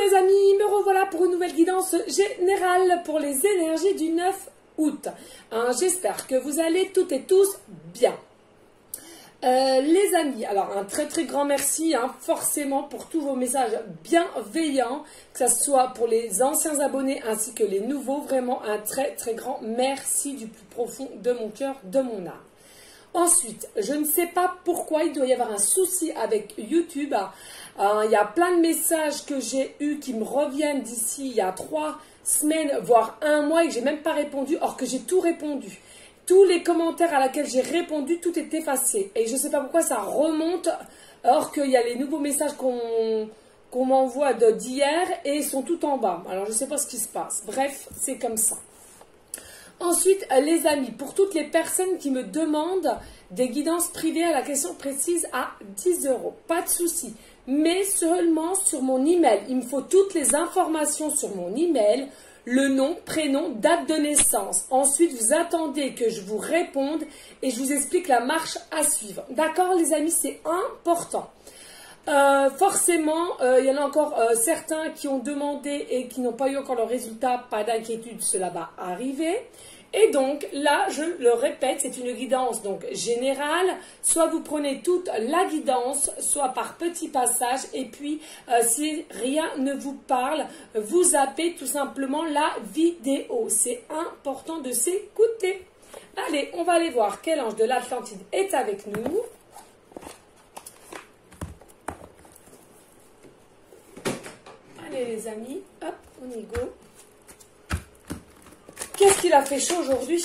les amis, me revoilà pour une nouvelle guidance générale pour les énergies du 9 août. Hein, j'espère que vous allez toutes et tous bien. Les amis, alors un très très grand merci forcément pour tous vos messages bienveillants, que ce soit pour les anciens abonnés ainsi que les nouveaux. Vraiment un très très grand merci du plus profond de mon cœur, de mon âme. Ensuite, je ne sais pas pourquoi il doit y avoir un souci avec YouTube. Il y a plein de messages que j'ai eus qui me reviennent d'ici il y a 3 semaines, voire 1 mois, et que j'ai même pas répondu, or que j'ai tout répondu. Tous les commentaires à laquelle j'ai répondu, tout est effacé. Et je ne sais pas pourquoi ça remonte, or qu'il y a les nouveaux messages qu'on m'envoie d'hier et ils sont tout en bas. Alors je ne sais pas ce qui se passe. Bref, c'est comme ça. Ensuite, les amis, pour toutes les personnes qui me demandent des guidances privées à la question précise à 10 €, pas de souci. Mais seulement sur mon email. Il me faut toutes les informations sur mon email, le nom, prénom, date de naissance. Ensuite, vous attendez que je vous réponde et je vous explique la marche à suivre. D'accord, les amis, c'est important. Forcément, il y en a encore certains qui ont demandé et qui n'ont pas eu encore le résultat. Pas d'inquiétude, cela va arriver. Et donc là, je le répète, c'est une guidance donc générale. Soit vous prenez toute la guidance, soit par petits passages. Et puis, si rien ne vous parle, vous zappez tout simplement la vidéo. C'est important de s'écouter. Allez, on va aller voir quel ange de l'Atlantide est avec nous. Allez les amis, hop, on y go. Qu'est-ce qu'il a fait chaud aujourd'hui?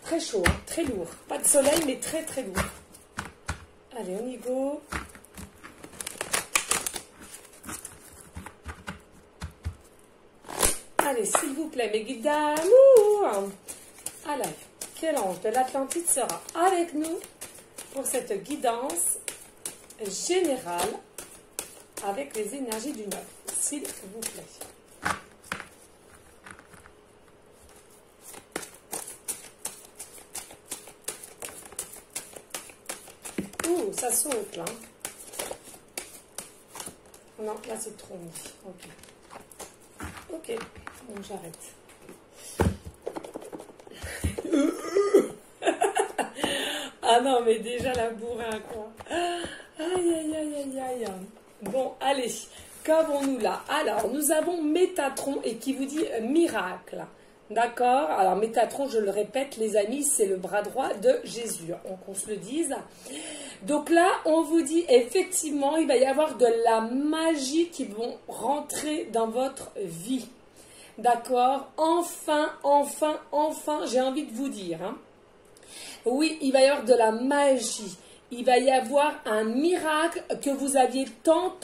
Très chaud, hein, très lourd. Pas de soleil, mais très très lourd. Allez, on y go. Allez, s'il vous plaît, mes guides d'amour. Allez, quel ange de l'Atlantide sera avec nous pour cette guidance générale avec les énergies du 9, s'il vous plaît. Ouh, ça saute là. Non, là c'est trop mis. Ok. Ok, donc j'arrête. Ah non, mais déjà la bourrin quoi. Aïe, aïe, aïe, aïe, aïe. Bon, allez, qu'avons-nous là? Alors, nous avons Métatron et qui vous dit miracle. D'accord? Alors, Métatron, je le répète, les amis, c'est le bras droit de Jésus. Donc, on se le dise. Donc là, on vous dit, effectivement, il va y avoir de la magie qui vont rentrer dans votre vie. D'accord? Enfin, enfin, enfin, j'ai envie de vous dire. Oui, il va y avoir de la magie. Il va y avoir un miracle que vous aviez tant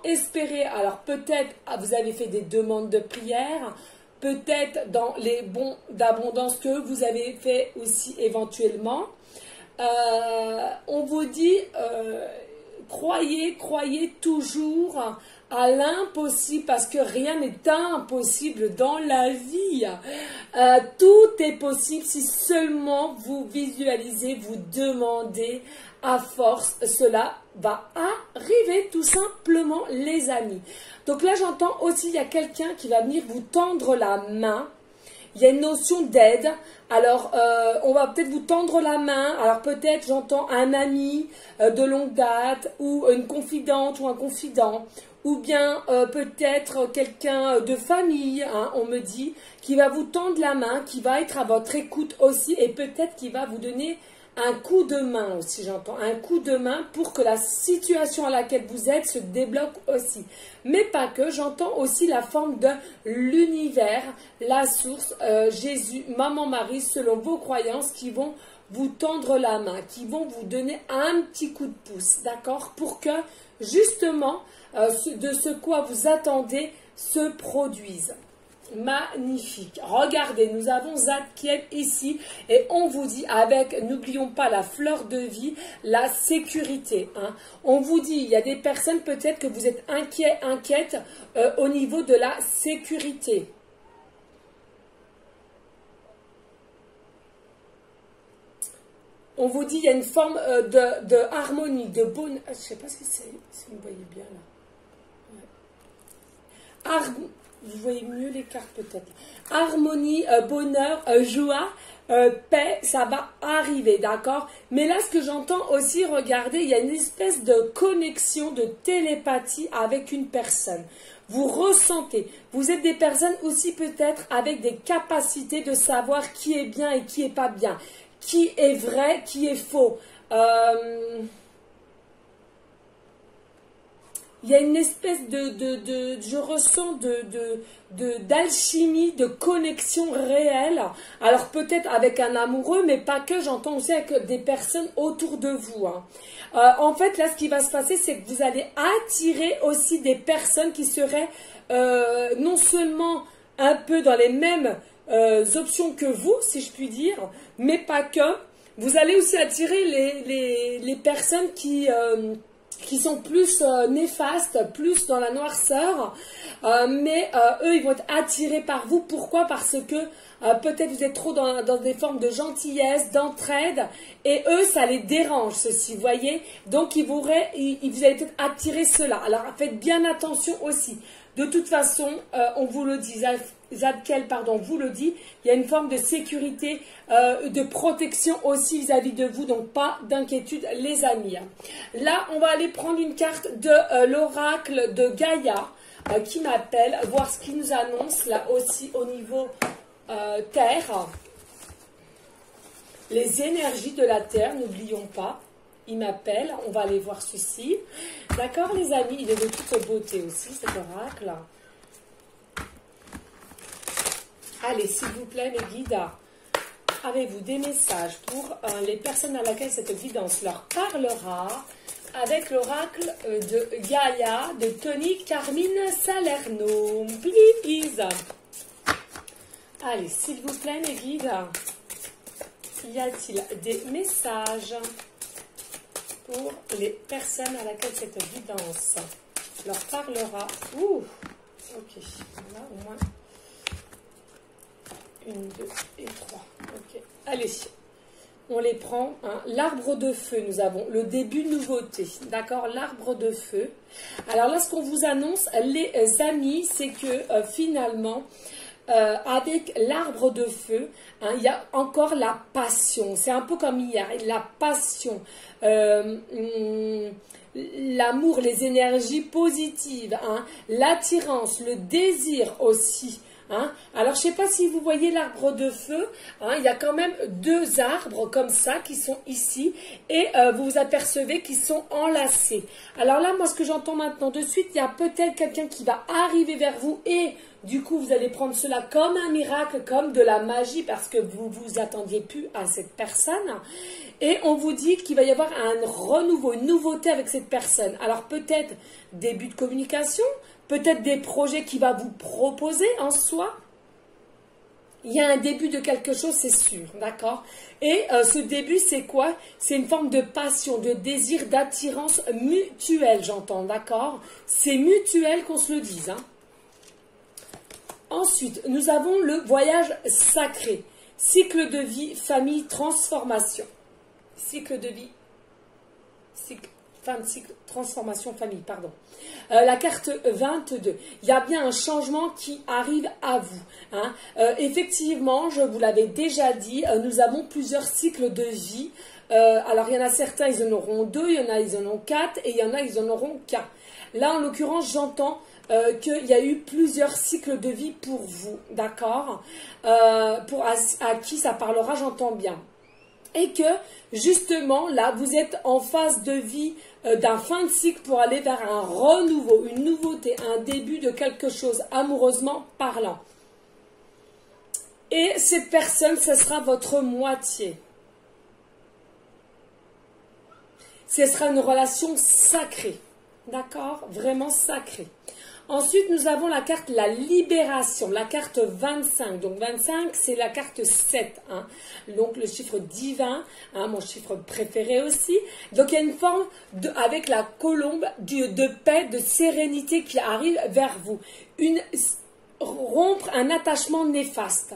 espéré. Alors peut-être vous avez fait des demandes de prière, peut-être dans les bons d'abondance que vous avez fait aussi éventuellement. On vous dit, croyez toujours à l'impossible parce que rien n'est impossible dans la vie. Tout est possible si seulement vous visualisez, vous demandez. À force, cela va arriver tout simplement, les amis. Donc là, j'entends aussi, il y a quelqu'un qui va venir vous tendre la main. Il y a une notion d'aide. Alors, on va peut-être vous tendre la main. Alors, peut-être, j'entends un ami de longue date ou une confidente ou un confident. Ou bien peut-être quelqu'un de famille, on me dit, qui va vous tendre la main, qui va être à votre écoute aussi et peut-être qui va vous donner un coup de main aussi, j'entends. Un coup de main pour que la situation à laquelle vous êtes se débloque aussi. Mais pas que, j'entends aussi la forme de l'univers, la source, Jésus, Maman Marie, selon vos croyances, qui vont vous tendre la main, qui vont vous donner un petit coup de pouce, d'accord? Pour que, justement, de ce quoi vous attendez se produise. Magnifique. Regardez, nous avons Zadkiel ici et on vous dit avec, n'oublions pas la fleur de vie, la sécurité. On vous dit, il y a des personnes peut-être que vous êtes inquiètes au niveau de la sécurité. On vous dit, il y a une forme de harmonie, de bonne... Je ne sais pas si vous voyez bien là. Vous voyez mieux les cartes peut-être. Harmonie, bonheur, joie, paix, ça va arriver, d'accord? Mais là, ce que j'entends aussi, regardez, il y a une espèce de connexion, de télépathie avec une personne. Vous ressentez. Vous êtes des personnes aussi peut-être avec des capacités de savoir qui est bien et qui est pas bien. Qui est vrai, qui est faux. Il y a une espèce je ressens d'alchimie, de connexion réelle. Alors peut-être avec un amoureux, mais pas que, j'entends aussi avec des personnes autour de vous. Hein. En fait, là, ce qui va se passer, c'est que vous allez attirer aussi des personnes qui seraient non seulement un peu dans les mêmes options que vous, si je puis dire, mais pas que. Vous allez aussi attirer les personnes qui sont plus néfastes, plus dans la noirceur, mais eux, ils vont être attirés par vous. Pourquoi? Parce que peut-être vous êtes trop dans des formes de gentillesse, d'entraide, et eux, ça les dérange, ceci, vous voyez? Donc, vous allez peut-être attirer cela. Alors, faites bien attention aussi. De toute façon, on vous le dit, Zadkiel, pardon, vous le dit, il y a une forme de sécurité, de protection aussi vis-à-vis de vous, donc pas d'inquiétude les amis. Là, on va aller prendre une carte de l'oracle de Gaïa qui m'appelle, voir ce qu'il nous annonce là aussi au niveau Terre. Les énergies de la Terre, n'oublions pas. Il m'appelle, on va aller voir ceci. D'accord les amis, il est de toute beauté aussi cet oracle. Allez, s'il vous plaît mes guides, avez-vous des messages pour les personnes à laquelle cette guidance leur parlera avec l'oracle de Gaïa, de Tony Carmine Salerno. Please. Allez, s'il vous plaît mes guides, y a-t-il des messages pour les personnes à laquelle cette guidance leur parlera? Ouh, ok, voilà au moins 1, 2 et 3. Ok, allez, on les prend. Hein. L'arbre de feu, nous avons le début de nouveauté. D'accord, l'arbre de feu. Alors là, ce qu'on vous annonce, les amis, c'est que finalement, avec l'arbre de feu, hein, il y a encore la passion. C'est un peu comme hier, la passion, l'amour, les énergies positives, hein, l'attirance, le désir aussi. Hein. Alors, je ne sais pas si vous voyez l'arbre de feu, hein, il y a quand même 2 arbres comme ça qui sont ici et vous vous apercevez qu'ils sont enlacés. Alors là, moi, ce que j'entends maintenant de suite, il y a peut-être quelqu'un qui va arriver vers vous et du coup, vous allez prendre cela comme un miracle, comme de la magie parce que vous vous attendiez plus à cette personne. Et on vous dit qu'il va y avoir un renouveau, une nouveauté avec cette personne. Alors peut-être début de communication, peut-être des projets qu'il va vous proposer en soi. Il y a un début de quelque chose, c'est sûr, d'accord? Et ce début, c'est quoi? C'est une forme de passion, de désir, d'attirance mutuelle, j'entends, d'accord? C'est mutuel qu'on se le dise, hein? Ensuite, nous avons le voyage sacré. Cycle de vie, famille, transformation. Cycle de vie, fin de cycle, transformation, famille, pardon. La carte 22, il y a bien un changement qui arrive à vous. Hein. Effectivement, je vous l'avais déjà dit, nous avons plusieurs cycles de vie. Alors, il y en a certains, ils en auront 2, il y en a, ils en ont 4, et il y en a, ils en auront qu'un. Là, en l'occurrence, j'entends qu'il y a eu plusieurs cycles de vie pour vous, d'accord? À qui ça parlera, j'entends bien. Et que, justement, là, vous êtes en phase de vie d'un fin de cycle pour aller vers un renouveau, une nouveauté, un début de quelque chose, amoureusement parlant. Et cette personne, ce sera votre moitié. Ce sera une relation sacrée, d'accord? Vraiment sacrée. Ensuite, nous avons la carte la libération, la carte 25. Donc 25, c'est la carte 7. Hein. Donc le chiffre divin, hein, mon chiffre préféré aussi. Donc il y a une forme, avec la colombe, de paix, de sérénité qui arrive vers vous. rompre un attachement néfaste.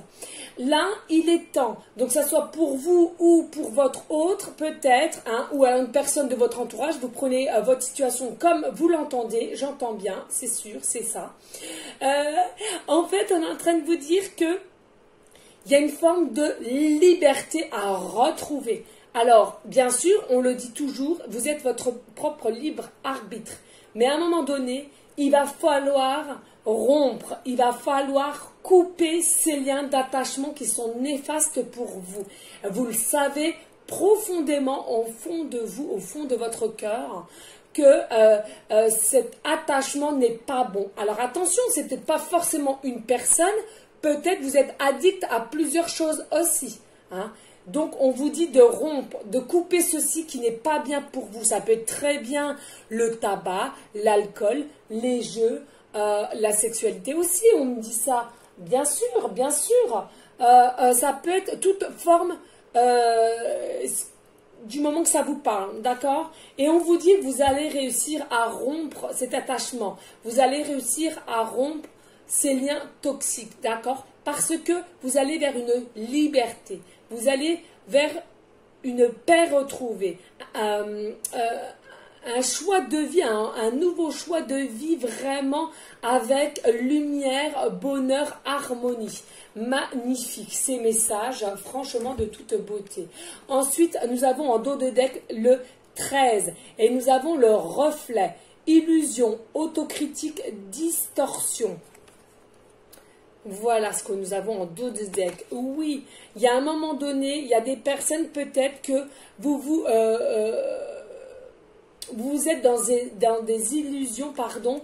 Là, il est temps, donc que ce soit pour vous ou pour votre autre, peut-être, hein, ou à une personne de votre entourage, vous prenez votre situation comme vous l'entendez, j'entends bien, c'est sûr, c'est ça. En fait, on est en train de vous dire que il y a une forme de liberté à retrouver. Alors, bien sûr, on le dit toujours, vous êtes votre propre libre arbitre. Mais à un moment donné, il va falloir rompre, il va falloir couper ces liens d'attachement qui sont néfastes pour vous. Vous le savez profondément au fond de vous, au fond de votre cœur, que cet attachement n'est pas bon. Alors attention, c'est peut-être pas forcément une personne, peut-être vous êtes addict à plusieurs choses aussi, hein. Donc, on vous dit de rompre, de couper ceci qui n'est pas bien pour vous. Ça peut être très bien le tabac, l'alcool, les jeux, la sexualité aussi. On me dit ça, bien sûr, bien sûr. Ça peut être toute forme du moment que ça vous parle, d'accord? Et on vous dit que vous allez réussir à rompre cet attachement. Vous allez réussir à rompre ces liens toxiques, d'accord? Parce que vous allez vers une liberté. Vous allez vers une paix retrouvée, un choix de vie, un nouveau choix de vie vraiment avec lumière, bonheur, harmonie. Magnifique, ces messages, franchement de toute beauté. Ensuite, nous avons en dos de deck le 13 et nous avons le reflet, illusion, autocritique, distorsion. Voilà ce que nous avons en dos de deck. Oui, il y a un moment donné, il y a des personnes peut-être que vous êtes dans des illusions, pardon,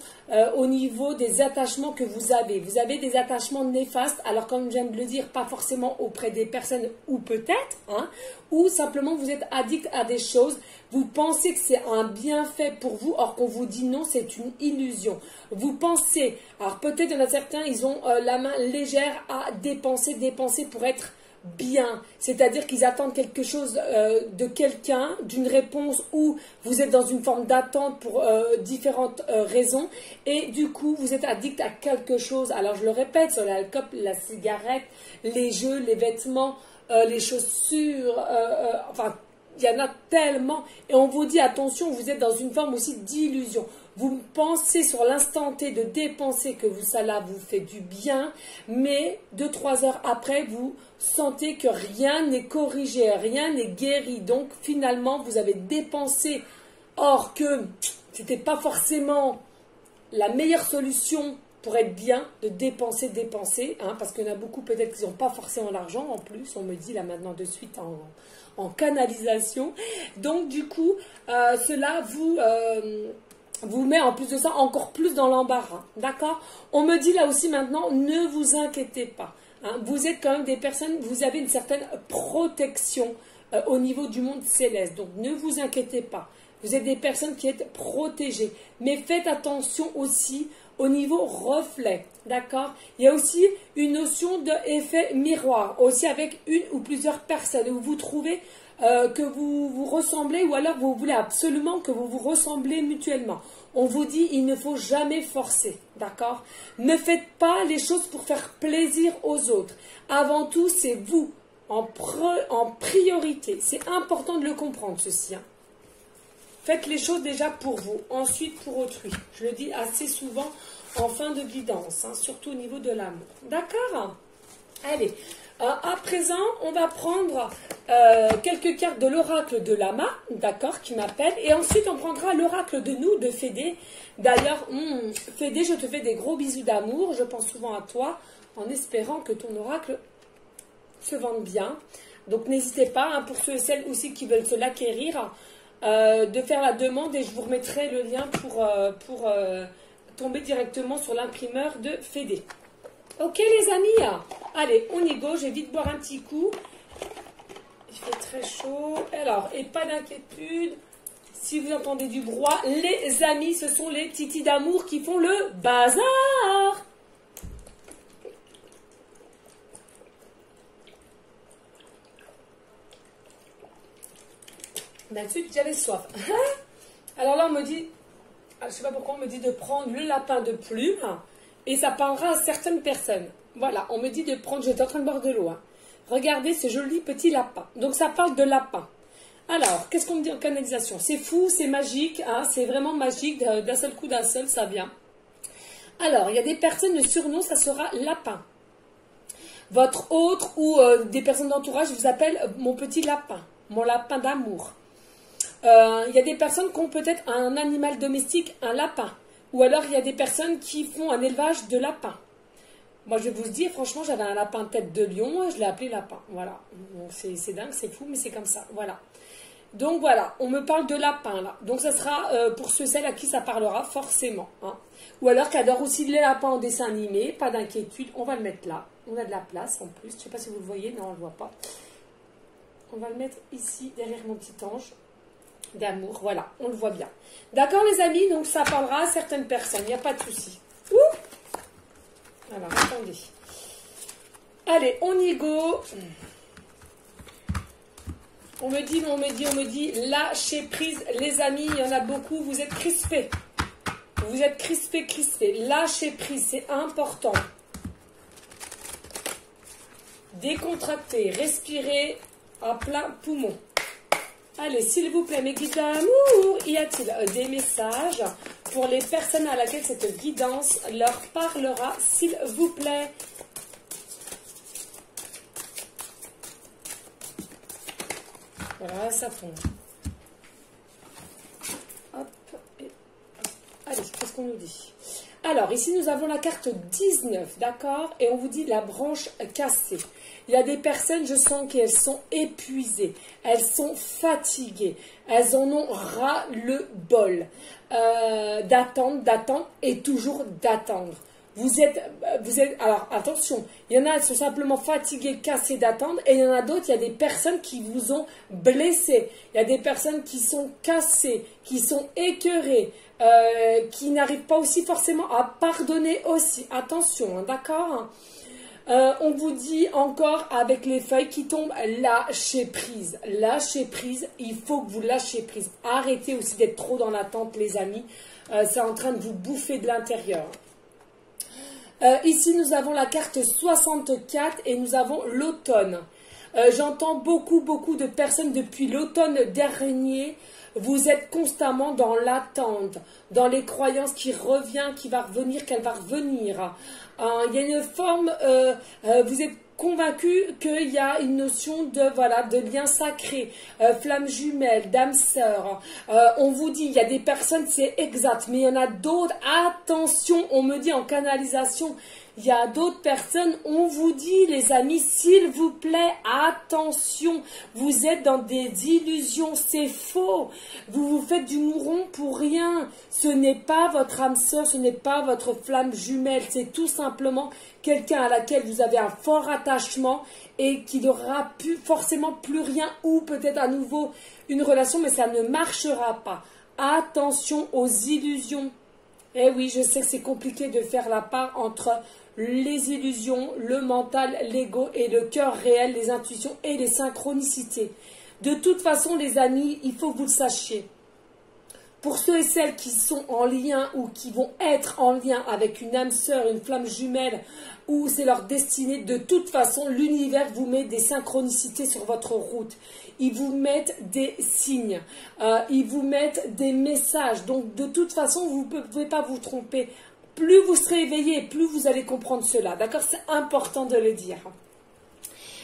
au niveau des attachements que vous avez. Vous avez des attachements néfastes, alors comme je viens de le dire, pas forcément auprès des personnes, ou peut-être, hein, ou simplement vous êtes addict à des choses, vous pensez que c'est un bienfait pour vous, or qu'on vous dit non, c'est une illusion. Vous pensez, alors peut-être il y en a certains, ils ont la main légère à dépenser pour être bien, c'est-à-dire qu'ils attendent quelque chose de quelqu'un, d'une réponse, ou vous êtes dans une forme d'attente pour différentes raisons, et du coup vous êtes addict à quelque chose. Alors je le répète, sur l'alcool, la cigarette, les jeux, les vêtements, les chaussures, enfin il y en a tellement, et on vous dit attention, vous êtes dans une forme aussi d'illusion. Vous pensez sur l'instant T de dépenser que ça vous fait du bien, mais 2-3 heures après, vous sentez que rien n'est corrigé, rien n'est guéri. Donc finalement, vous avez dépensé, or que ce n'était pas forcément la meilleure solution pour être bien, de dépenser, hein, parce qu'il y en a beaucoup peut-être qui n'ont pas forcément l'argent en plus, on me dit là maintenant de suite en canalisation. Donc du coup, cela vous met en plus de ça encore plus dans l'embarras, d'accord? On me dit là aussi maintenant, ne vous inquiétez pas, hein, vous êtes quand même des personnes, vous avez une certaine protection au niveau du monde céleste, donc ne vous inquiétez pas, vous êtes des personnes qui êtes protégées, mais faites attention aussi au niveau reflet, d'accord? Il y a aussi une notion d'effet miroir, aussi avec une ou plusieurs personnes, où vous trouvez que vous vous ressemblez, ou alors vous voulez absolument que vous vous ressemblez mutuellement. On vous dit, il ne faut jamais forcer, d'accord? Ne faites pas les choses pour faire plaisir aux autres. Avant tout, c'est vous, en priorité. C'est important de le comprendre, ceci, hein. Faites les choses déjà pour vous, ensuite pour autrui. Je le dis assez souvent en fin de guidance, hein, surtout au niveau de l'amour. D'accord? Allez, à présent, on va prendre quelques cartes de l'oracle de Lama, d'accord, qui m'appelle. Et ensuite, on prendra l'oracle de nous, de Fédé. D'ailleurs, Fédé, je te fais des gros bisous d'amour. Je pense souvent à toi, en espérant que ton oracle se vende bien. Donc, n'hésitez pas, hein, pour ceux et celles aussi qui veulent se l'acquérir, de faire la demande, et je vous remettrai le lien pour tomber directement sur l'imprimeur de Fédé. Ok les amis, allez on y go, je vais vite boire un petit coup, il fait très chaud. Alors, et pas d'inquiétude, si vous entendez du brouhaha, les amis, ce sont les titis d'amour qui font le bazar. D'habitude, j'avais soif. Alors là, on me dit, je ne sais pas pourquoi on me dit de prendre le lapin de plume Et ça parlera à certaines personnes. Voilà, on me dit de prendre, j'étais en train de boire de l'eau. Hein. Regardez ce joli petit lapin. Donc ça parle de lapin. Alors, qu'est-ce qu'on me dit en canalisation? C'est fou, c'est magique, hein, c'est vraiment magique, d'un seul coup, d'un seul, ça vient. Alors, il y a des personnes, le surnom, ça sera lapin. Votre autre ou des personnes d'entourage vous appellent mon petit lapin, mon lapin d'amour. Il y a des personnes qui ont peut-être un animal domestique, un lapin. Ou alors, il y a des personnes qui font un élevage de lapins. Moi, je vais vous dire, franchement, j'avais un lapin tête de lion, je l'ai appelé lapin. Voilà. C'est dingue, c'est fou, mais c'est comme ça. Voilà. Donc, voilà. On me parle de lapin, là. Donc, ça sera pour ceux et celles à qui ça parlera, forcément. Hein. Ou alors, qui adorent aussi les lapins en dessin animé. Pas d'inquiétude. On va le mettre là. On a de la place, en plus. Je ne sais pas si vous le voyez. Non, on ne le voit pas. On va le mettre ici, derrière mon petit ange d'amour. Voilà. On le voit bien. D'accord, les amis? Donc, ça parlera à certaines personnes. Il n'y a pas de souci. Ouh! Alors, attendez. Allez, on y go. On me dit, lâchez prise. Les amis, il y en a beaucoup, vous êtes crispés. Vous êtes crispés. Lâchez prise, c'est important. Décontractez, respirez à plein poumon. Allez, s'il vous plaît, mes guides d'amour, y a-t-il des messages pour les personnes à laquelle cette guidance leur parlera, s'il vous plaît? Voilà, ça tombe. Hop, et hop. Allez, qu'est-ce qu'on nous dit? Alors, ici, nous avons la carte 19, d'accord? Et on vous dit la branche cassée. Il y a des personnes, je sens qu'elles sont épuisées, elles sont fatiguées, elles en ont ras le bol d'attendre et toujours d'attendre. Vous êtes, alors attention, il y en a, elles sont simplement fatiguées, cassées d'attendre, et il y en a d'autres, il y a des personnes qui vous ont blessé, il y a des personnes qui sont cassées, qui sont écœurées, qui n'arrivent pas aussi forcément à pardonner aussi. Attention, hein, d'accord? On vous dit encore avec les feuilles qui tombent, lâchez prise. Lâchez prise, il faut que vous lâchez prise. Arrêtez aussi d'être trop dans l'attente, les amis. C'est en train de vous bouffer de l'intérieur. Ici, nous avons la carte 64 et nous avons l'automne. J'entends beaucoup de personnes depuis l'automne dernier. Vous êtes constamment dans l'attente, dans les croyances qui revient, qui va revenir, qu'elle va revenir. Il y a une forme, vous êtes convaincu qu'il y a une notion de lien sacré, flamme jumelle, d'âme sœur. On vous dit, il y a des personnes, c'est exact, mais il y en a d'autres, attention, on me dit en canalisation, il y a d'autres personnes, on vous dit, les amis, s'il vous plaît, attention, vous êtes dans des illusions, c'est faux. Vous vous faites du mouron pour rien. Ce n'est pas votre âme sœur, ce n'est pas votre flamme jumelle, c'est tout simplement quelqu'un à laquelle vous avez un fort attachement et qui n'aura forcément plus rien ou peut-être à nouveau une relation, mais ça ne marchera pas. Attention aux illusions. Eh oui, je sais que c'est compliqué de faire la part entre les illusions, le mental, l'ego et le cœur réel, les intuitions et les synchronicités. De toute façon, les amis, il faut que vous le sachiez. Pour ceux et celles qui sont en lien ou qui vont être en lien avec une âme sœur, une flamme jumelle, ou c'est leur destinée, de toute façon, l'univers vous met des synchronicités sur votre route. Ils vous mettent des signes, ils vous mettent des messages. Donc, de toute façon, vous ne pouvez pas vous tromper. Plus vous serez éveillé, plus vous allez comprendre cela. D'accord? C'est important de le dire.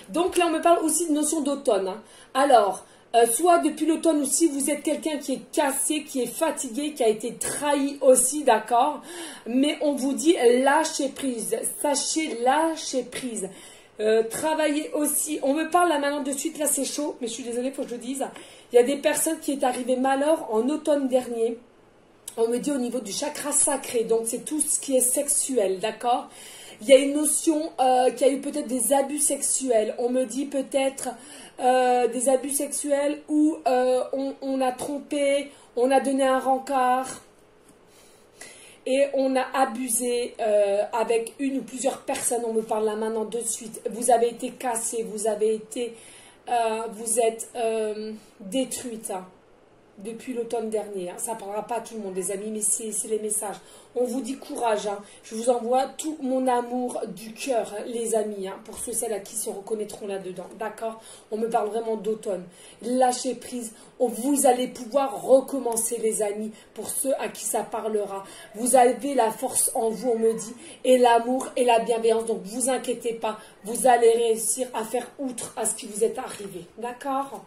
Donc, là, on me parle aussi de notion d'automne. Hein. Alors, soit depuis l'automne ou si vous êtes quelqu'un qui est cassé, qui est fatigué, qui a été trahi aussi, d'accord? Mais on vous dit lâchez prise. Sachez lâcher prise. Travaillez aussi. On me parle là maintenant de suite, là c'est chaud, mais je suis désolée, il faut que je le dise. Il y a des personnes qui est arrivé malheur en automne dernier. On me dit au niveau du chakra sacré, donc c'est tout ce qui est sexuel, d'accord? Il y a une notion qu'il y a eu peut-être des abus sexuels. On me dit peut-être des abus sexuels où on a trompé, on a donné un rencard et on a abusé avec une ou plusieurs personnes. On me parle là maintenant de suite. Vous avez été cassé, vous avez été, vous êtes détruite. Hein. depuis l'automne dernier. Hein. Ça ne parlera pas à tout le monde, les amis, mais c'est les messages. On vous dit courage. Hein. Je vous envoie tout mon amour du cœur, hein, les amis, hein, pour ceux et celles à qui se reconnaîtront là-dedans. D'accord? On me parle vraiment d'automne. Lâchez prise. Vous allez pouvoir recommencer, les amis, pour ceux à qui ça parlera. Vous avez la force en vous, on me dit, et l'amour et la bienveillance. Donc, vous inquiétez pas. Vous allez réussir à faire outre à ce qui vous est arrivé. D'accord?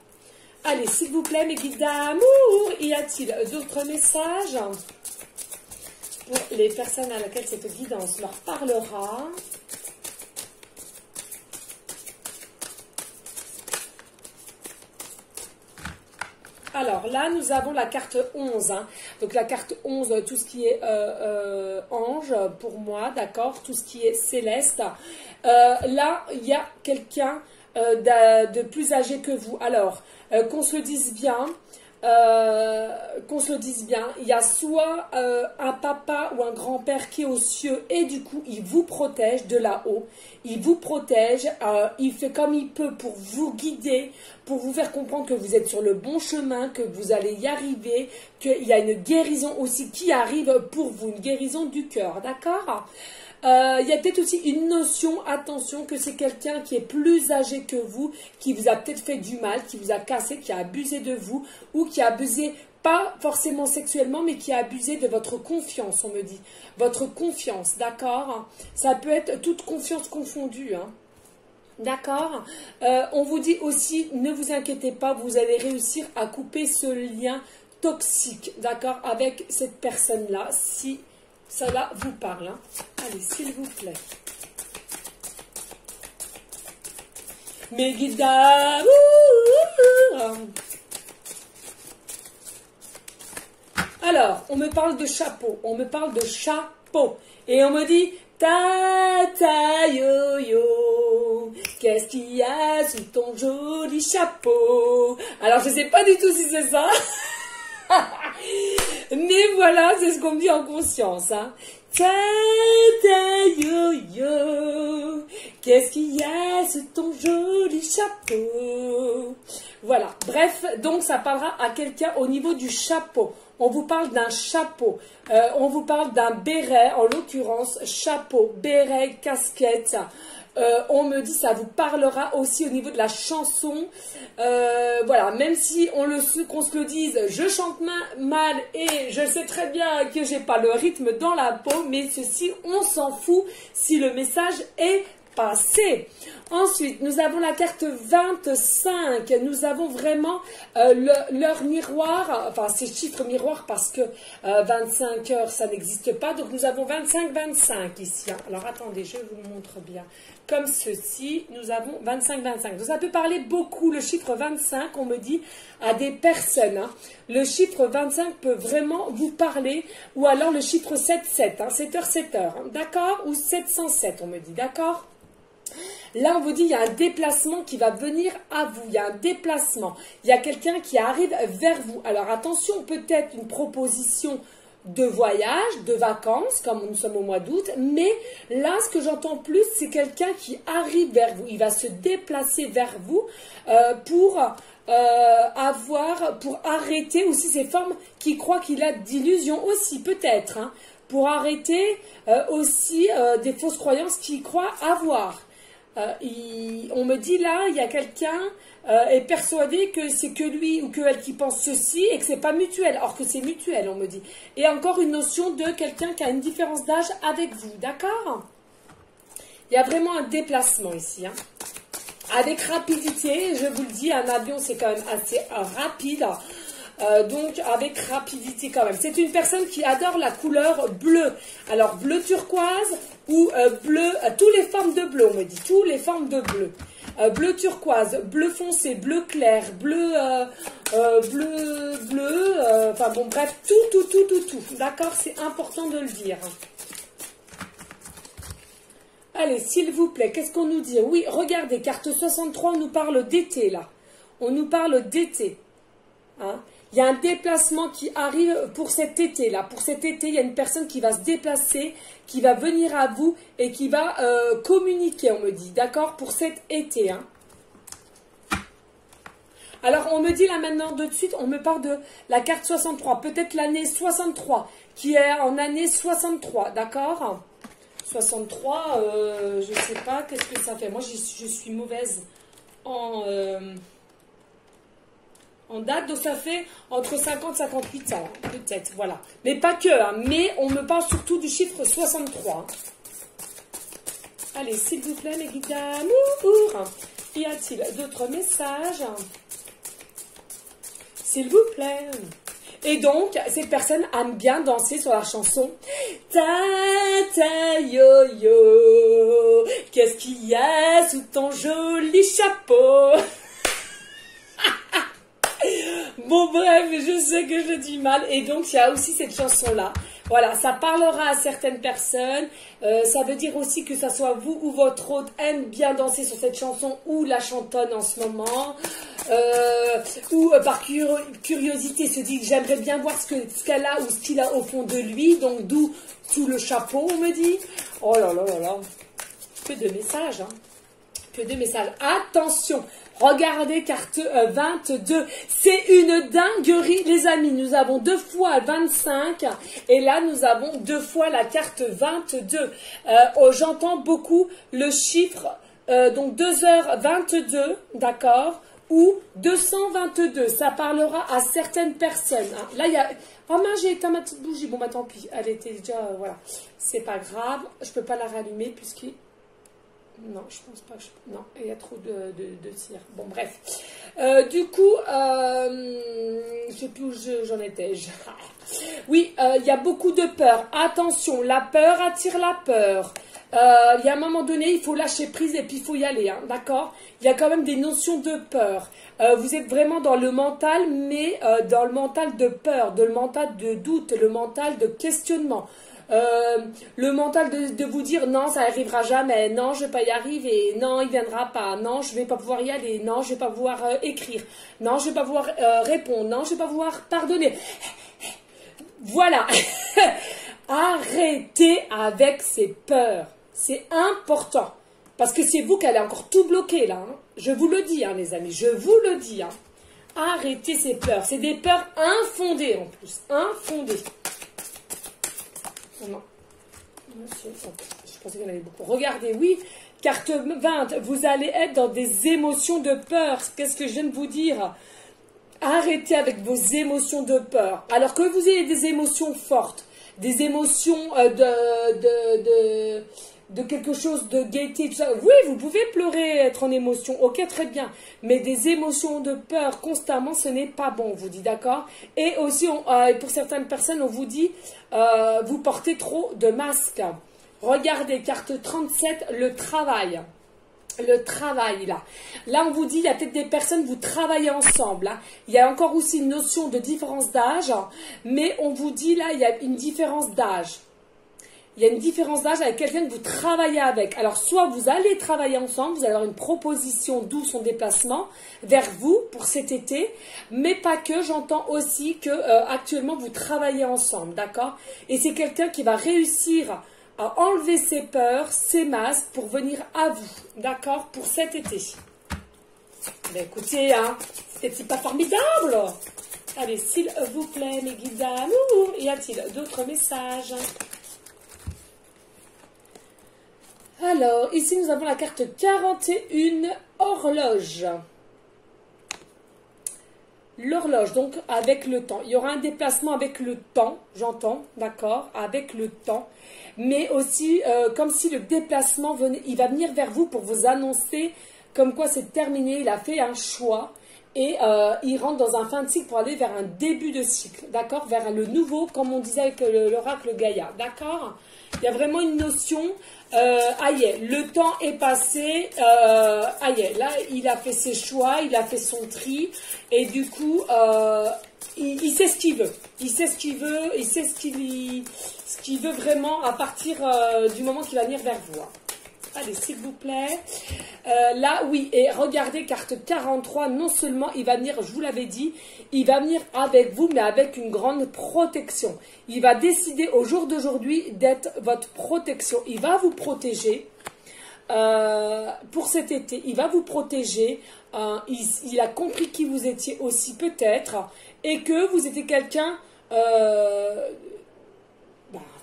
Allez, s'il vous plaît, mes guides d'amour, y a-t-il d'autres messages pour les personnes à laquelle cette guidance leur parlera? Alors là, nous avons la carte 11. Hein. Donc la carte 11, tout ce qui est ange pour moi, d'accord? Tout ce qui est céleste. Là, il y a quelqu'un de plus âgé que vous. Alors, qu'on se le dise bien, il y a soit un papa ou un grand-père qui est aux cieux et du coup, il vous protège de là-haut. Il vous protège, il fait comme il peut pour vous guider, pour vous faire comprendre que vous êtes sur le bon chemin, que vous allez y arriver, qu'il y a une guérison aussi qui arrive pour vous, une guérison du cœur, d'accord ? Il y a peut-être aussi une notion, attention, que c'est quelqu'un qui est plus âgé que vous, qui vous a peut-être fait du mal, qui vous a cassé, qui a abusé de vous, ou qui a abusé, pas forcément sexuellement, mais qui a abusé de votre confiance, on me dit. Votre confiance, d'accord? Ça peut être toute confiance confondue, hein. D'accord? On vous dit aussi, ne vous inquiétez pas, vous allez réussir à couper ce lien toxique, d'accord, avec cette personne-là, si cela vous parle. Hein. Allez, s'il vous plaît. Mes guides d'amour. Alors, on me parle de chapeau. On me parle de chapeau. Et on me dit, tata yo-yo, qu'est-ce qu'il y a sous ton joli chapeau? Alors, je ne sais pas du tout si c'est ça. Mais voilà, c'est ce qu'on me dit en conscience. Hein. Tata yo-yo, qu'est-ce qu'il y a sous ton joli chapeau? Voilà, bref, donc ça parlera à quelqu'un au niveau du chapeau. On vous parle d'un chapeau, on vous parle d'un béret, en l'occurrence, chapeau, béret, casquette. On me dit ça vous parlera aussi au niveau de la chanson. Voilà, même si qu'on se le dise, je chante mal et je sais très bien que j'ai pas le rythme dans la peau, mais ceci, on s'en fout si le message est passé. Ensuite, nous avons la carte 25. Nous avons vraiment leur miroir, enfin ces chiffres miroirs parce que 25 heures, ça n'existe pas. Donc nous avons 25-25 ici. Hein. Alors attendez, je vous le montre bien. Comme ceci, nous avons 25-25. Donc ça peut parler beaucoup, le chiffre 25, on me dit, à des personnes. Hein. Le chiffre 25 peut vraiment vous parler, ou alors le chiffre 7-7, hein, 7h-7h, hein, d'accord? Ou 707, on me dit, d'accord? Là, on vous dit, il y a un déplacement qui va venir à vous. Il y a un déplacement. Il y a quelqu'un qui arrive vers vous. Alors, attention, peut-être une proposition de voyage, de vacances, comme nous sommes au mois d'août. Mais là, ce que j'entends plus, c'est quelqu'un qui arrive vers vous. Il va se déplacer vers vous pour arrêter aussi ces formes qui croient qu'il a d'illusions aussi, peut-être. Hein, pour arrêter aussi des fausses croyances qu'il croit avoir. On me dit là, il y a quelqu'un est persuadé que c'est que lui ou que elle qui pense ceci et que c'est pas mutuel, or que c'est mutuel, on me dit. Et encore une notion de quelqu'un qui a une différence d'âge avec vous, d'accord? Il y a vraiment un déplacement ici, hein. Avec rapidité, je vous le dis, un avion c'est quand même assez rapide. Donc avec rapidité quand même. C'est une personne qui adore la couleur bleue. Alors bleu turquoise ou bleu, toutes les formes de bleu, on me dit, toutes les formes de bleu. Bleu turquoise, bleu foncé, bleu clair, bleu, enfin bon bref, tout. D'accord, c'est important de le dire. Allez, s'il vous plaît, qu'est-ce qu'on nous dit? Oui, regardez, carte 63, on nous parle d'été là. On nous parle d'été. Hein? Il y a un déplacement qui arrive pour cet été-là. Pour cet été, il y a une personne qui va se déplacer, qui va venir à vous et qui va communiquer, on me dit. D'accord? Pour cet été. Hein. Alors, on me dit là maintenant, de suite, on me parle de la carte 63. Peut-être l'année 63, qui est en année 63, d'accord? 63, je ne sais pas, qu'est-ce que ça fait? Moi, je suis mauvaise en date, donc ça fait entre 50 et 58 ans, peut-être, voilà. Mais pas que, hein, mais on me parle surtout du chiffre 63. Allez, s'il vous plaît, mes guides d'amour. Y a-t-il d'autres messages? S'il vous plaît. Et donc, cette personne aime bien danser sur la chanson. Ta ta yo yo, qu'est-ce qu'il y a sous ton joli chapeau? Bon, bref, je sais que je dis mal. Et donc, il y a aussi cette chanson-là. Voilà, ça parlera à certaines personnes. Ça veut dire aussi que ça soit vous ou votre hôte aime bien danser sur cette chanson ou la chantonne en ce moment. Ou par curiosité se dit que j'aimerais bien voir ce qu'elle a ou ce qu'il a au fond de lui. Donc, d'où sous le chapeau, on me dit. Oh là là là là. Que de messages, hein. Que de messages. Attention. Regardez, carte 22. C'est une dinguerie, les amis. Nous avons 2 fois 25. Et là, nous avons 2 fois la carte 22. J'entends beaucoup le chiffre, donc 2h22, d'accord, ou 222. Ça parlera à certaines personnes. Hein. Là, il y a... Oh mince, j'ai éteint ma petite bougie. Bon, bah tant pis. Elle était déjà... voilà. C'est pas grave. Je peux pas la rallumer puisqu'il... Non, je pense pas. Non, il y a trop de cire. Bon, bref. Du coup, je sais plus où j'en étais. Oui, il y a beaucoup de peur. Attention, la peur attire la peur. Il y a un moment donné, il faut lâcher prise et puis il faut y aller, hein, d'accord? Il y a quand même des notions de peur. Vous êtes vraiment dans le mental, mais dans le mental de peur, dans le mental de doute, le mental de questionnement. Le mental de vous dire non, ça n'arrivera jamais, non, je ne vais pas y arriver, non, il ne viendra pas, non, je ne vais pas pouvoir y aller, non, je ne vais pas pouvoir écrire, non, je ne vais pas pouvoir répondre, non, je ne vais pas pouvoir pardonner. Voilà. Arrêtez avec ces peurs. C'est important. Parce que c'est vous qui allez encore tout bloquer là. Hein. Je vous le dis, hein, les amis, je vous le dis. Hein. Arrêtez ces peurs. C'est des peurs infondées en plus. Infondées. Non. Je pensais qu'il y en avait beaucoup. Regardez, oui, carte 20, vous allez être dans des émotions de peur. Qu'est-ce que je viens de vous dire? Arrêtez avec vos émotions de peur. Alors que vous ayez des émotions fortes, des émotions de quelque chose de gaieté, tout ça. Oui, vous pouvez pleurer, être en émotion, ok, très bien. Mais des émotions de peur constamment, ce n'est pas bon, on vous dit, d'accord? Et aussi, pour certaines personnes, on vous dit, vous portez trop de masques. Regardez, carte 37, le travail. Le travail, là. Là, on vous dit, il y a peut-être des personnes, vous travaillez ensemble. Hein. Il y a encore aussi une notion de différence d'âge, mais on vous dit, là, il y a une différence d'âge. Il y a une différence d'âge avec quelqu'un que vous travaillez avec. Alors, soit vous allez travailler ensemble, vous allez avoir une proposition, d'où son déplacement, vers vous pour cet été, mais pas que, j'entends aussi que actuellement vous travaillez ensemble, d'accord? Et c'est quelqu'un qui va réussir à enlever ses peurs, ses masques pour venir à vous, d'accord, pour cet été. Ben écoutez, hein, c'est pas formidable? Allez, s'il vous plaît, mes guides d'amour, y a-t-il d'autres messages? Alors, ici nous avons la carte 41, horloge. L'horloge, donc avec le temps. Il y aura un déplacement avec le temps, j'entends, d'accord, avec le temps. Mais aussi, comme si le déplacement venait, il va venir vers vous pour vous annoncer comme quoi c'est terminé, il a fait un choix. Et il rentre dans un fin de cycle pour aller vers un début de cycle, d'accord, vers le nouveau, comme on disait avec l'oracle Gaïa, d'accord. Il y a vraiment une notion, aïe, le temps est passé, aïe, là, il a fait ses choix, il a fait son tri, et du coup, il sait ce qu'il veut. Il sait ce qu'il veut, il sait ce qu'il veut vraiment à partir du moment qu'il va venir vers vous. Allez, s'il vous plaît. Là, oui, et regardez, carte 43, non seulement il va venir, je vous l'avais dit, il va venir avec vous, mais avec une grande protection. Il va décider au jour d'aujourd'hui d'être votre protection. Il va vous protéger. pour cet été. Il va vous protéger. Il a compris qui vous étiez aussi peut-être. Et que vous étiez quelqu'un,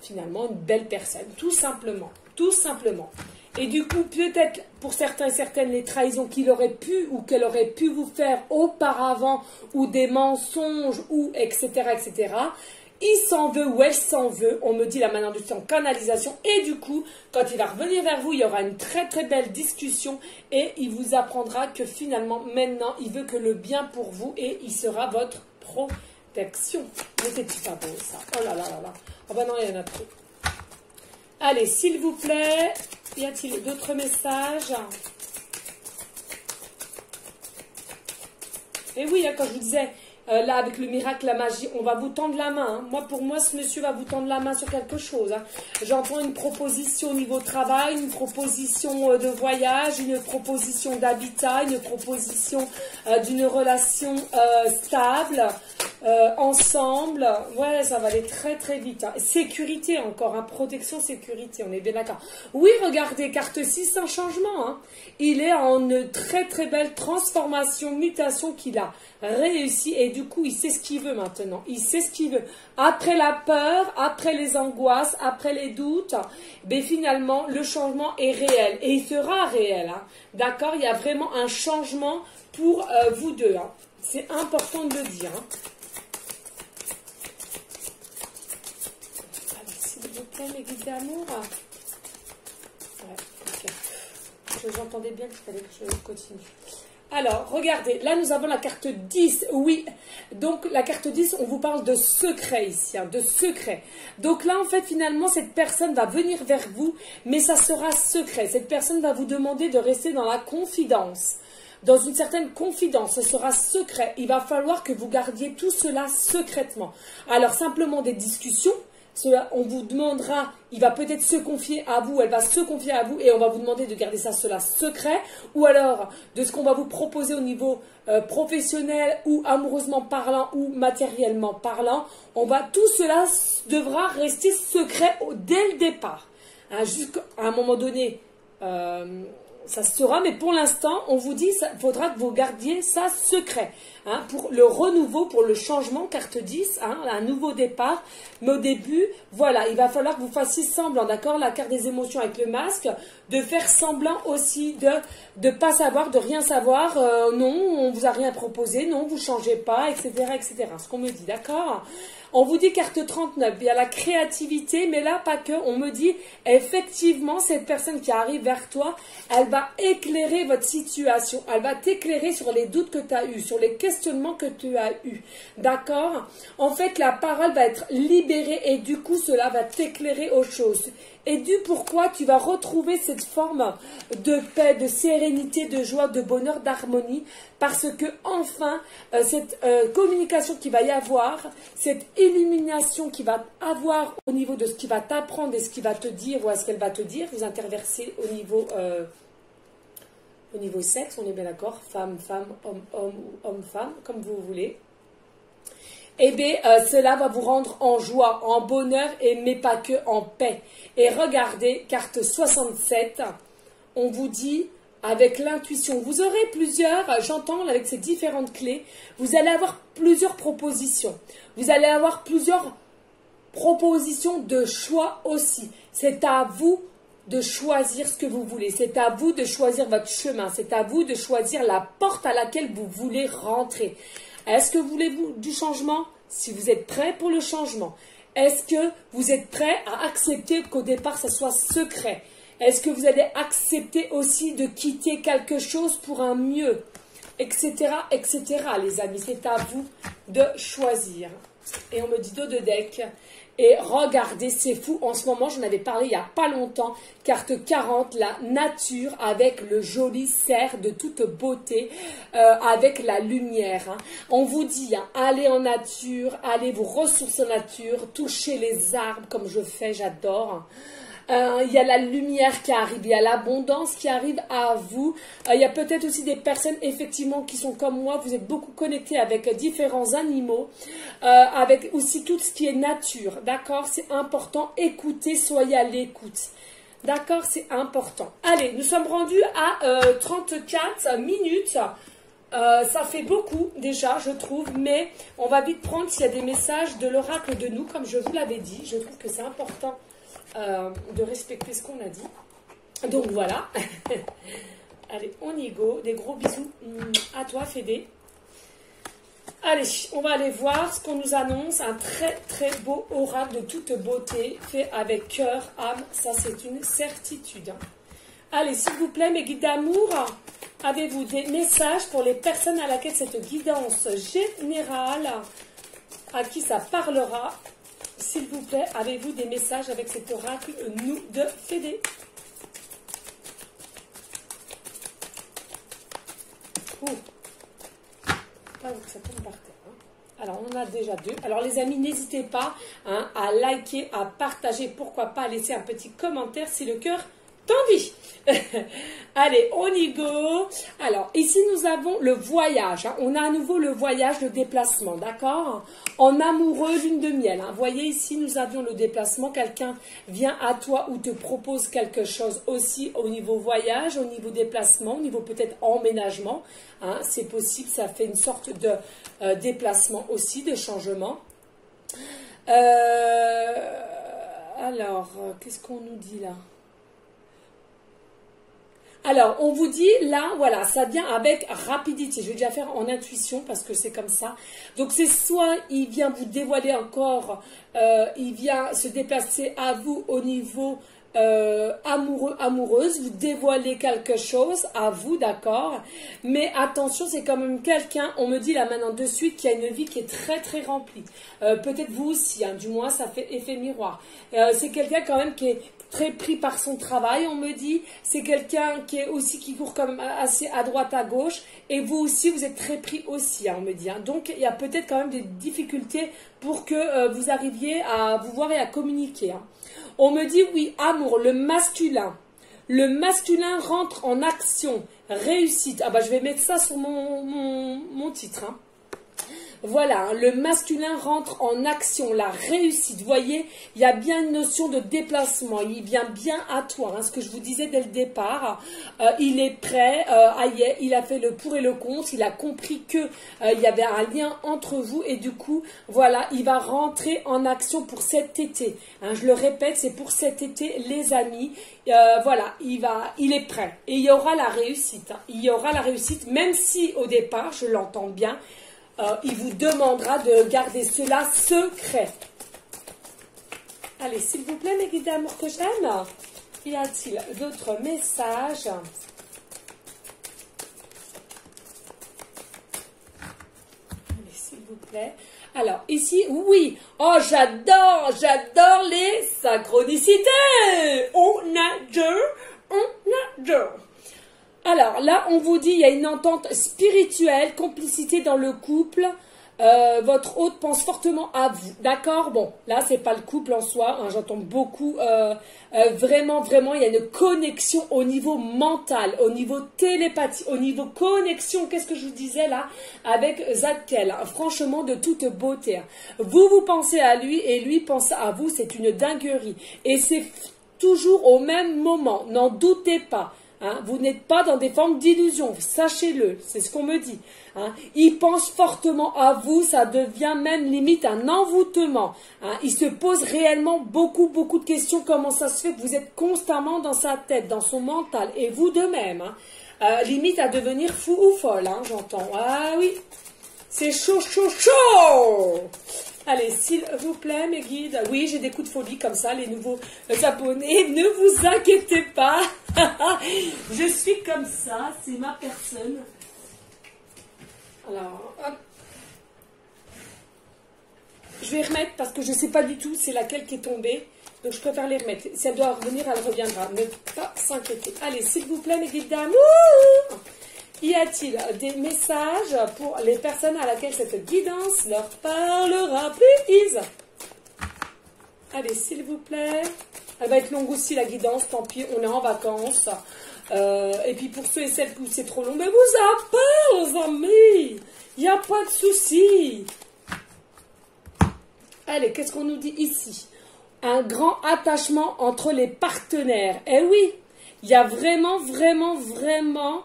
finalement, une belle personne. Tout simplement. Tout simplement. Et du coup, peut-être pour certains et certaines, les trahisons qu'il aurait pu ou qu'elle aurait pu vous faire auparavant, ou des mensonges, ou etc., etc., il s'en veut ou elle s'en veut. On me dit là maintenant du temps canalisation. Et du coup, quand il va revenir vers vous, il y aura une très très belle discussion. Et il vous apprendra que finalement, maintenant, il veut que le bien pour vous. Et il sera votre protection. Mais c'est pas beau ça. Oh là là là là. Oh ben non, il y en a trop. Allez, s'il vous plaît, y a-t-il d'autres messages? Et oui, hein, quand je vous disais, là, avec le miracle, la magie, on va vous tendre la main. Hein. Moi, pour moi, ce monsieur va vous tendre la main sur quelque chose. Hein. J'entends une proposition au niveau travail, une proposition de voyage, une proposition d'habitat, une proposition d'une relation stable, ensemble. Ouais, ça va aller très, très vite. Hein. Sécurité encore, hein. Protection, sécurité, on est bien d'accord. Oui, regardez, carte 6, c'est un changement. Hein. Il est en une très, très belle transformation, mutation qu'il a réussi et du coup il sait ce qu'il veut maintenant, il sait ce qu'il veut après la peur, après les angoisses, après les doutes, mais finalement le changement est réel et il sera réel, hein. D'accord, il y a vraiment un changement pour vous deux, hein. C'est important de le dire, hein. Allez, s'il vous plaît mes guides d'amour, ouais, ok. J'entendais bien qu'il fallait que je continue. Alors, regardez, là nous avons la carte 10, oui, donc la carte 10, on vous parle de secret ici, hein, de secret. Donc là, en fait, finalement, cette personne va venir vers vous, mais ça sera secret. Cette personne va vous demander de rester dans la confidence, dans une certaine confidence, ce sera secret. Il va falloir que vous gardiez tout cela secrètement. Alors, simplement des discussions. On vous demandera, il va peut-être se confier à vous, elle va se confier à vous et on va vous demander de garder cela secret. Ou alors, de ce qu'on va vous proposer au niveau professionnel ou amoureusement parlant ou matériellement parlant, tout cela devra rester secret dès le départ. Hein, jusqu'à un moment donné, ça sera, mais pour l'instant, on vous dit, il faudra que vous gardiez ça secret. Hein, pour le renouveau, pour le changement, carte 10, hein, un nouveau départ. Mais au début, voilà, il va falloir que vous fassiez semblant, d'accord, la carte des émotions avec le masque, de faire semblant aussi de pas savoir, de rien savoir, non, on vous a rien proposé, non, vous changez pas, etc., etc. Ce qu'on me dit, d'accord. On vous dit carte 39, il y a la créativité, mais là, pas que. On me dit, effectivement, cette personne qui arrive vers toi, elle va éclairer votre situation. Elle va t'éclairer sur les doutes que tu as eus, sur les questionnements que tu as eus. D'accord? En fait, la parole va être libérée et du coup, cela va t'éclairer aux choses. Et du pourquoi tu vas retrouver cette forme de paix, de sérénité, de joie, de bonheur, d'harmonie, parce que enfin, cette communication qu'il va y avoir, cette illumination qu'il va avoir au niveau de ce qu'il va t'apprendre et ce qu'il va te dire ou à ce qu'elle va te dire, vous interversez au niveau sexe, on est bien d'accord, femme, femme, homme, homme ou homme, femme, comme vous voulez. Eh bien, cela va vous rendre en joie, en bonheur, mais pas que en paix. Et regardez, carte 67, on vous dit, avec l'intuition, vous aurez plusieurs, j'entends avec ces différentes clés, vous allez avoir plusieurs propositions. Vous allez avoir plusieurs propositions de choix aussi. C'est à vous de choisir ce que vous voulez. C'est à vous de choisir votre chemin. C'est à vous de choisir la porte à laquelle vous voulez rentrer. Est-ce que voulez-vous du changement? Si vous êtes prêt pour le changement. Est-ce que vous êtes prêt à accepter qu'au départ, ça soit secret? Est-ce que vous allez accepter aussi de quitter quelque chose pour un mieux? Etc., etc. Les amis, c'est à vous de choisir. Et on me dit dos de deck. Et regardez, c'est fou, en ce moment, j'en avais parlé il n'y a pas longtemps, carte 40, la nature avec le joli cerf de toute beauté, avec la lumière. Hein. On vous dit, hein, allez en nature, allez vous ressourcer en nature, touchez les arbres comme je fais, j'adore. Il y a la lumière qui arrive, il y a l'abondance qui arrive à vous. Il y a peut-être aussi des personnes effectivement qui sont comme moi, vous êtes beaucoup connectés avec différents animaux, avec aussi tout ce qui est nature, d'accord? C'est important, écoutez, soyez à l'écoute. D'accord, c'est important. Allez, nous sommes rendus à 34 minutes. Ça fait beaucoup déjà, je trouve, mais on va vite prendre s'il y a des messages de l'oracle de nous, comme je vous l'avais dit. Je trouve que c'est important de respecter ce qu'on a dit. Donc voilà. Allez, on y go. Des gros bisous à toi, Fédé. Allez, on va aller voir ce qu'on nous annonce. Un très très beau oracle de toute beauté, fait avec cœur, âme. Ça, c'est une certitude. Allez, s'il vous plaît, mes guides d'amour, avez-vous des messages pour les personnes à laquelle cette guidance générale, à qui ça parlera? S'il vous plaît, avez-vous des messages avec cet oracle, nous, de Fédé? Pas que ça tombe par terre. Alors, on en a déjà 2. Alors, les amis, n'hésitez pas à liker, à partager, pourquoi pas à laisser un petit commentaire si le cœur t'en dit. Allez, on y go. Alors, ici, nous avons le voyage. On a à nouveau le voyage, le déplacement, d'accord? En amoureux, lune de miel. Vous voyez, ici, nous avions le déplacement. Quelqu'un vient à toi ou te propose quelque chose aussi au niveau voyage, au niveau déplacement, au niveau peut-être emménagement. C'est possible, ça fait une sorte de déplacement aussi, de changement. Alors, qu'est-ce qu'on nous dit là? Alors, on vous dit, là, voilà, ça vient avec rapidité. Je vais déjà faire en intuition parce que c'est comme ça. Donc, c'est soit il vient vous dévoiler encore, il vient se déplacer à vous au niveau amoureux, amoureuse, vous dévoilez quelque chose à vous, d'accord? Mais attention, c'est quand même quelqu'un, on me dit là maintenant de suite, qui a une vie qui est très très remplie. Peut-être vous aussi, du moins ça fait effet miroir. C'est quelqu'un quand même qui est très pris par son travail, on me dit. C'est quelqu'un qui est aussi, qui court comme assez à droite, à gauche. Et vous aussi, vous êtes très pris aussi, on me dit. Donc, il y a peut-être quand même des difficultés pour que vous arriviez à vous voir et à communiquer. On me dit, oui, amour, le masculin. Le masculin rentre en action, réussite. Ah bah, je vais mettre ça sur mon titre, Voilà, le masculin rentre en action, la réussite. Vous voyez, il y a bien une notion de déplacement. Il vient bien à toi, ce que je vous disais dès le départ. Il est prêt, il a fait le pour et le contre. Il a compris que il y avait un lien entre vous et du coup, voilà, il va rentrer en action pour cet été. Je le répète, c'est pour cet été, les amis. Voilà, il est prêt. Et il y aura la réussite. Il y aura la réussite, même si au départ, je l'entends bien, il vous demandera de garder cela secret. Allez, s'il vous plaît, mes guides d'amour que j'aime, y a-t-il d'autres messages? Allez, s'il vous plaît. Alors, ici, oui. Oh, j'adore les synchronicités. On adore. Alors là, on vous dit, il y a une entente spirituelle, complicité dans le couple. Votre hôte pense fortement à vous, d'accord? Bon, là, c'est pas le couple en soi, j'entends beaucoup. Vraiment, il y a une connexion au niveau mental, au niveau télépathie, au niveau connexion. Qu'est-ce que je vous disais là? Avec Zadkiel, franchement, de toute beauté. Vous pensez à lui et lui pense à vous, c'est une dinguerie. Et c'est toujours au même moment, n'en doutez pas. Vous n'êtes pas dans des formes d'illusion, sachez-le, c'est ce qu'on me dit. Il pense fortement à vous, ça devient même limite un envoûtement. Il se pose réellement beaucoup de questions. Comment ça se fait que vous êtes constamment dans sa tête, dans son mental, et vous de même. Limite à devenir fou ou folle, j'entends. Ah oui, c'est chaud. Allez, s'il vous plaît, mes guides. Oui, j'ai des coups de folie comme ça, les nouveaux abonnés. Ne vous inquiétez pas. Je suis comme ça, c'est ma personne. Alors, hop. Je vais remettre parce que je ne sais pas du tout c'est laquelle qui est tombée. Donc, je préfère les remettre. Si elle doit revenir, elle reviendra. Ne pas s'inquiéter. Allez, s'il vous plaît, mes guides d'amour. Y a-t-il des messages pour les personnes à laquelle cette guidance leur parlera, please? Allez, s'il vous plaît. Elle va être longue aussi, la guidance. Tant pis, on est en vacances. Et puis, pour ceux et celles où c'est trop long, mais vous appelez, les amis. Il n'y a pas de souci. Allez, qu'est-ce qu'on nous dit ici? un grand attachement entre les partenaires. Eh oui, il y a vraiment, vraiment, vraiment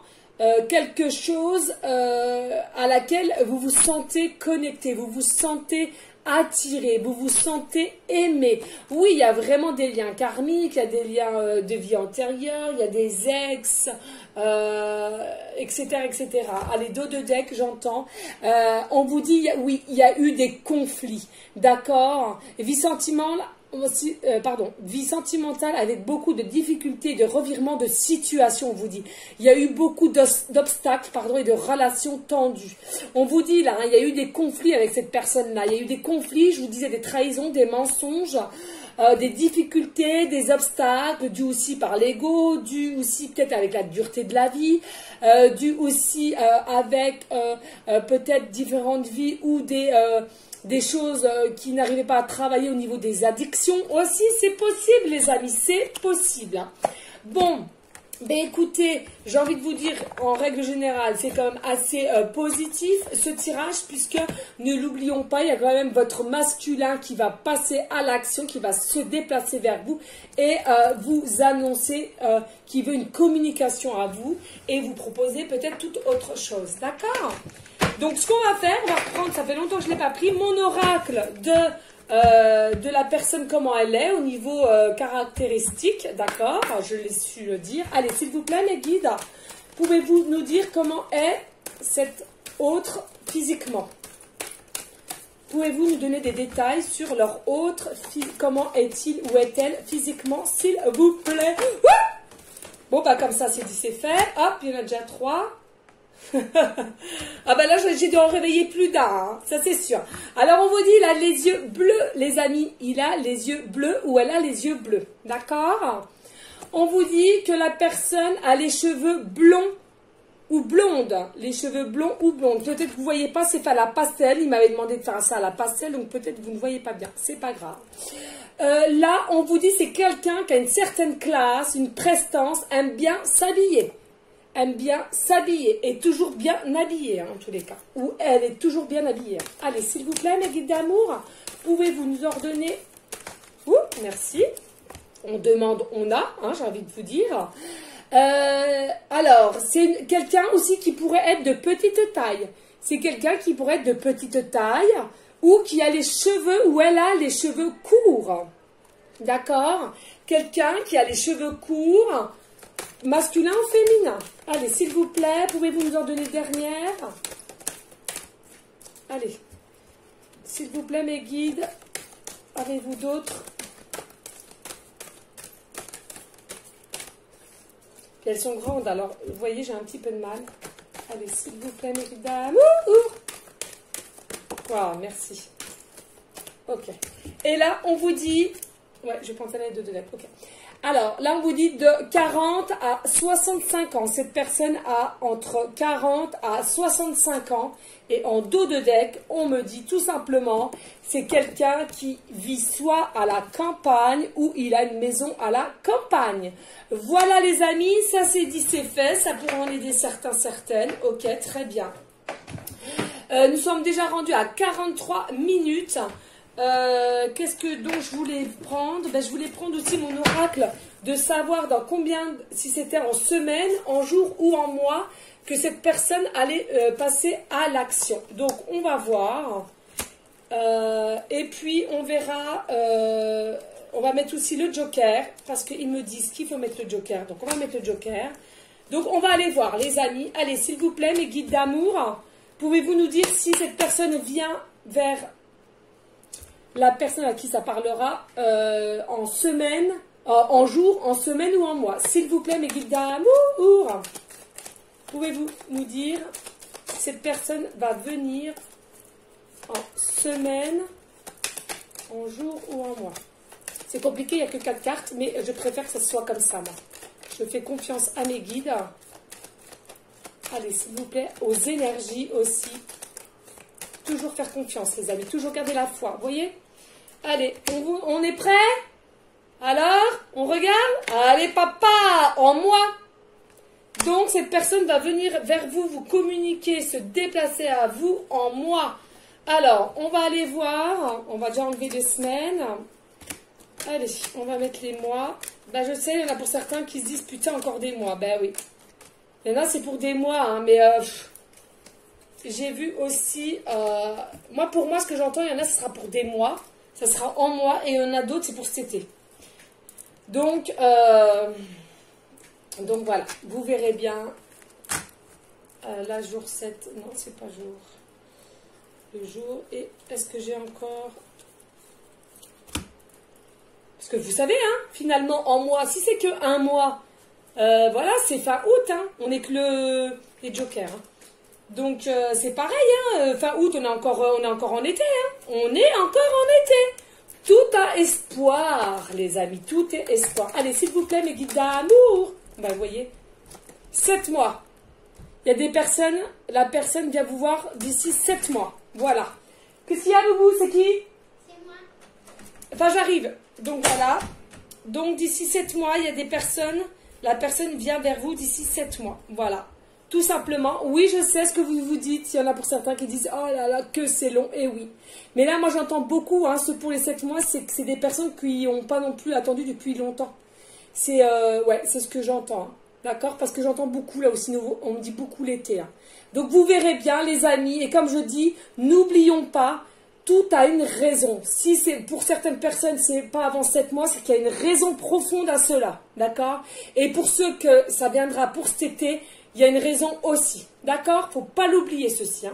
quelque chose à laquelle vous vous sentez connecté, vous vous sentez attiré, vous vous sentez aimé. Oui, il y a vraiment des liens karmiques, il y a des liens de vie antérieure, il y a des ex, etc., etc. Allez, dos de deck, j'entends. On vous dit, oui, il y a eu des conflits, d'accord. Vie sentimentale, vie sentimentale avec beaucoup de difficultés, de revirements de situation, on vous dit. Il y a eu beaucoup d'obstacles, et de relations tendues. On vous dit là, hein, il y a eu des conflits avec cette personne-là. Il y a eu des conflits, je vous disais, des trahisons, des mensonges, des difficultés, des obstacles, dus aussi par l'ego, dus aussi peut-être avec la dureté de la vie, dus aussi avec peut-être différentes vies ou des choses qui n'arrivaient pas à travailler au niveau des addictions. Aussi, c'est possible, les amis, c'est possible. Hein. Bon, ben écoutez, j'ai envie de vous dire, en règle générale, c'est quand même assez positif, ce tirage, puisque, ne l'oublions pas, il y a quand même votre masculin qui va passer à l'action, qui va se déplacer vers vous et vous annoncer qu'il veut une communication à vous et vous proposer peut-être toute autre chose. D'accord ? Donc, ce qu'on va faire, on va reprendre, ça fait longtemps que je ne l'ai pas pris, mon oracle de la personne, comment elle est, au niveau caractéristique, d'accord, je l'ai su le dire. Allez, s'il vous plaît, les guides, pouvez-vous nous dire comment est cette autre physiquement? Pouvez-vous nous donner des détails sur leur autre, comment est-il ou est-elle physiquement, s'il vous plaît? Bon, bah comme ça, c'est dit, c'est fait. Hop, il y en a déjà 3. Ah ben là j'ai dû en réveiller plus d'un, hein, ça c'est sûr. Alors on vous dit, il a les yeux bleus, les amis, il a les yeux bleus ou elle a les yeux bleus, d'accord? On vous dit que la personne a les cheveux blonds ou blondes, les cheveux blonds ou blondes. Peut-être que vous ne voyez pas, c'est pas la pastel, il m'avait demandé de faire ça à la pastel, donc peut-être que vous ne voyez pas bien, c'est pas grave. Là on vous dit, c'est quelqu'un qui a une certaine classe, une prestance, aime bien s'habiller. Aime bien s'habiller, est toujours bien habillée, hein, en tous les cas. Ou elle est toujours bien habillée. Allez, s'il vous plaît, mes guides d'amour, pouvez-vous nous ordonner? Ouh, merci. On demande, on a, hein, j'ai envie de vous dire. Alors, c'est quelqu'un aussi qui pourrait être de petite taille. C'est quelqu'un qui pourrait être de petite taille ou qui a les cheveux, ou elle a les cheveux courts. D'accord? Quelqu'un qui a les cheveux courts, masculin ou féminin? Allez, s'il vous plaît, pouvez-vous nous en donner dernière? Allez, s'il vous plaît, mes guides, avez-vous d'autres? Elles sont grandes, alors, vous voyez, j'ai un petit peu de mal. Allez, s'il vous plaît, mes guides dames. Wow, merci. Ok. Et là, on vous dit... Ouais, je vais prendre celle-là et deux de lettres. Ok. Alors, là, on vous dit de 40 à 65 ans. Cette personne a entre 40 à 65 ans. Et en dos de deck, on me dit tout simplement, c'est quelqu'un qui vit soit à la campagne ou il a une maison à la campagne. Voilà, les amis, ça c'est dit, c'est fait. Ça pourrait en aider certains, certaines. Ok, très bien. Nous sommes déjà rendus à 43 minutes. Qu'est-ce que donc je voulais prendre? Ben, je voulais prendre aussi mon oracle de savoir dans combien, si c'était en semaine, en jour ou en mois, que cette personne allait passer à l'action. Donc on va voir et puis on verra, on va mettre aussi le joker parce qu'ils me disent qu'il faut mettre le joker, donc on va mettre le joker. Donc on va aller voir, les amis. Allez, s'il vous plaît, mes guides d'amour, pouvez-vous nous dire si cette personne vient vers la personne à qui ça parlera en semaine, en jour, en semaine ou en mois? S'il vous plaît, mes guides d'amour, pouvez-vous nous dire si cette personne va venir en semaine, en jour ou en mois? C'est compliqué, il n'y a que 4 cartes, mais je préfère que ça soit comme ça, moi. Je fais confiance à mes guides. Allez, s'il vous plaît, aux énergies aussi. Toujours faire confiance, les amis. Toujours garder la foi. Vous voyez? Allez, on est prêt? Alors, on regarde? Allez, papa, en moi. Donc, cette personne va venir vers vous, vous communiquer, se déplacer à vous en moi. Alors, on va aller voir. On va déjà enlever des semaines. Allez, on va mettre les mois. Ben, je sais, il y en a pour certains qui se disent, putain, encore des mois. Ben oui. Il y en a, c'est pour des mois, hein, mais j'ai vu aussi... moi, pour moi, ce que j'entends, il y en a, ce sera pour des mois. Ça sera en mois, et il y en a d'autres, c'est pour cet été. Donc voilà, vous verrez bien. Là, jour 7, non, c'est pas jour. Le jour, et est-ce que j'ai encore... Parce que vous savez, hein, finalement, en mois, si c'est que un mois, voilà, c'est fin août, hein, on n'est que les jokers. Hein. Donc, c'est pareil, hein, fin août, on est encore en été, hein, on est encore en été. Tout a espoir, les amis, tout est espoir. Allez, s'il vous plaît, mes guides d'amour. Ben, vous voyez, 7 mois. Il y a des personnes, la personne vient vous voir d'ici 7 mois. Voilà. Qu'est-ce qu'il y a, Boubou? C'est qui? C'est moi. Enfin, j'arrive. Donc, voilà. Donc, d'ici 7 mois, il y a des personnes, la personne vient vers vous d'ici 7 mois. Voilà. Tout simplement. Oui, je sais ce que vous vous dites. Il y en a pour certains qui disent, oh là là, que c'est long. Et oui. Mais là, moi, j'entends beaucoup, hein, ce pour les 7 mois, c'est que c'est des personnes qui n'ont pas non plus attendu depuis longtemps. C'est ouais, c'est ce que j'entends. Hein. D'accord? Parce que j'entends beaucoup, là aussi, on me dit beaucoup l'été. Hein. Donc, vous verrez bien, les amis. Et comme je dis, n'oublions pas, tout a une raison. Si c'est pour certaines personnes, c'est pas avant 7 mois, c'est qu'il y a une raison profonde à cela. D'accord? Et pour ceux que ça viendra pour cet été, il y a une raison aussi. D'accord? Faut pas l'oublier, ceci. Hein.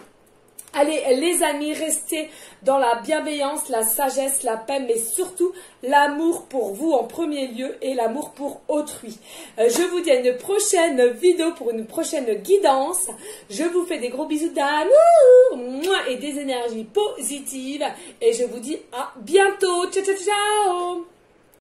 Allez, les amis, restez dans la bienveillance, la sagesse, la paix, mais surtout l'amour pour vous en premier lieu et l'amour pour autrui. Je vous dis à une prochaine vidéo pour une prochaine guidance. Je vous fais des gros bisous d'amour et des énergies positives. Et je vous dis à bientôt. Ciao, ciao, ciao!